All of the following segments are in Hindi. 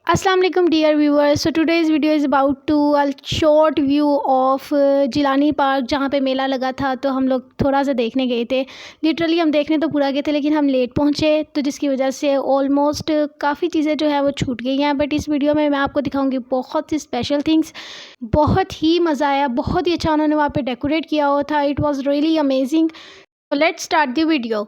अस्सलाम वालेकुम dear viewers. So today's video is about to a short view of Jilani park जहाँ पे मेला लगा था। तो हम लोग थोड़ा सा देखने गए थे। लिटरली हम देखने तो पूरा गए थे लेकिन हम लेट पहुँचे, तो जिसकी वजह से ऑलमोस्ट काफ़ी चीज़ें जो है वो छूट गई हैं। बट इस वीडियो में मैं आपको दिखाऊंगी बहुत सी स्पेशल थिंग्स। बहुत ही मज़ा आया, बहुत ही अच्छा उन्होंने वहाँ पर डेकोरेट किया हुआ था। It was really amazing. Let's start the video.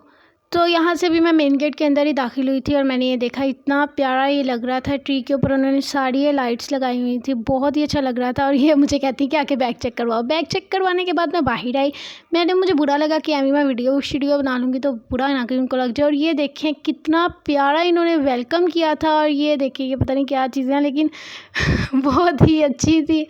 तो यहाँ से भी मैं मेन गेट के अंदर ही दाखिल हुई थी और मैंने ये देखा, इतना प्यारा ये लग रहा था। ट्री के ऊपर उन्होंने सारी ये लाइट्स लगाई हुई थी, बहुत ही अच्छा लग रहा था। और ये मुझे कहती कि आके बैग चेक करवाओ। बैग चेक करवाने के बाद मैं बाहर आई। मुझे बुरा लगा कि मैं वीडियो बना लूँगी तो बुरा ना कि उनको लग जाए। और ये देखें कितना प्यारा इन्होंने वेलकम किया था। और ये देखिए, ये पता नहीं क्या चीज़ें हैं लेकिन बहुत ही अच्छी थी।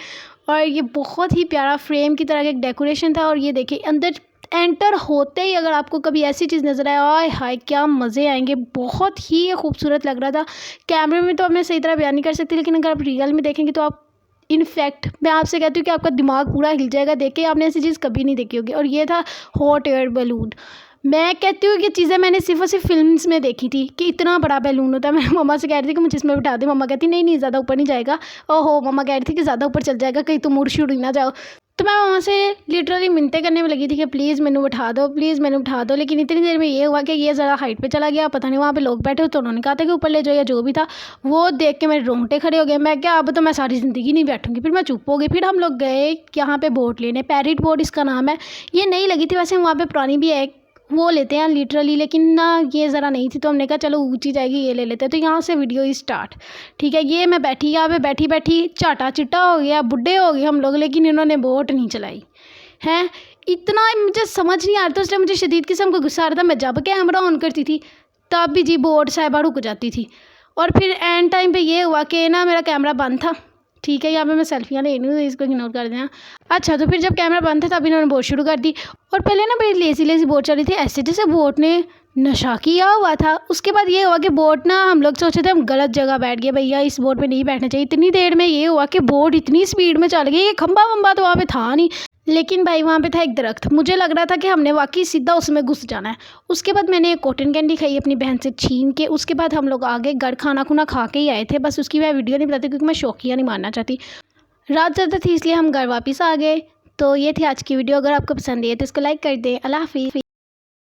और ये बहुत ही प्यारा फ्रेम की तरह का एक डेकोरेशन था। और ये देखिए अंदर एंटर होते ही अगर आपको कभी ऐसी चीज़ नज़र आए, आय हाय क्या मज़े आएंगे। बहुत ही खूबसूरत लग रहा था। कैमरे में तो अब मैं सही तरह बयान नहीं कर सकती, लेकिन अगर आप रियल में देखेंगे तो आप इनफैक्ट मैं आपसे कहती हूँ कि आपका दिमाग पूरा हिल जाएगा देख के। आपने ऐसी चीज़ कभी नहीं देखी होगी। और ये था हॉट एयर बैलून। मैं कहती हूँ कि चीज़ें मैंने सिर्फ और सिर्फ फिल्म्स में देखी थी कि इतना बड़ा बैलून होता है। मैं मम्मा से कह रही थी कि मुझे इसमें बिठा दे। मम्मा कहती नहीं नहीं, ज़्यादा ऊपर नहीं जाएगा। ओहो, मम्मा कह रही थी कि ज़्यादा ऊपर चल जाएगा, कहीं तुम उड़ शुड़ ना जाओ। तो मैं वहाँ से लिटरली मिन्नतें करने में लगी थी कि प्लीज़ मैंने उठा दो, प्लीज़ मैंने उठा दो। लेकिन इतनी देर में ये हुआ कि ये ज़रा हाइट पे चला गया। पता नहीं वहाँ पे लोग बैठे हो तो उन्होंने कहा था कि ऊपर ले जाओ, या जो भी था वो देख के मेरे रोंगटे खड़े हो गए। मैं क्या, अब तो मैं सारी ज़िंदगी नहीं बैठूंगी। फिर मैं चुप हो गई। फिर हम लोग गए यहाँ पे बोट लेने, पैरेट बोट इसका नाम है। ये नई लगी थी वैसे, वहाँ पर पुरानी भी है, वो लेते हैं लिटरली, लेकिन ना ये ज़रा नहीं थी तो हमने कहा चलो ऊंची जाएगी ये ले लेते हैं। तो यहाँ से वीडियो स्टार्ट। ठीक है, ये मैं बैठी यहाँ पे, बैठी बैठी चाटा चिट्टा हो गया, बुढ़े हो गए हम लोग, लेकिन इन्होंने बोट नहीं चलाई है। इतना मुझे समझ नहीं आ रहा था उस टाइम। मुझे शदीद किस्म का गुस्सा आ रहा था। मैं जब कैमरा ऑन करती थी तब भी जी बोट साहिबा रुक जाती थी। और फिर एंड टाइम पे ये हुआ कि ना मेरा कैमरा बंद था। ठीक है, यहाँ पे मैं सेल्फियाँ ले रही हूँ, इसको इग्नोर कर देना। अच्छा, तो फिर जब कैमरा बंद था तब इन्होंने बोट शुरू कर दी। और पहले ना बड़ी लेज़ी लेज़ी बोट चल रही थी, ऐसे जैसे बोट ने नशा किया हुआ था। उसके बाद ये हुआ कि बोट ना, हम लोग सोचे थे हम गलत जगह बैठ गए, भैया इस बोट पे नहीं बैठना चाहिए। इतनी देर में ये हुआ कि बोट इतनी स्पीड में चल गई, ये खंबा वंबा तो वहाँ पे था नहीं, लेकिन भाई वहाँ पे था एक दरख्त। मुझे लग रहा था कि हमने वाकई सीधा उसमें घुस जाना है। उसके बाद मैंने एक कॉटन कैंडी खाई अपनी बहन से छीन के। उसके बाद हम लोग आगे घर खाना खुना खा के ही आए थे, बस उसकी मैं वीडियो नहीं बताती क्योंकि मैं शौकिया नहीं मानना चाहती। रात ज़्यादा थी इसलिए हम घर वापस आ गए। तो ये थी आज की वीडियो। अगर आपको पसंद आई है तो इसको लाइक कर दें। अल्लाह हाफिज़।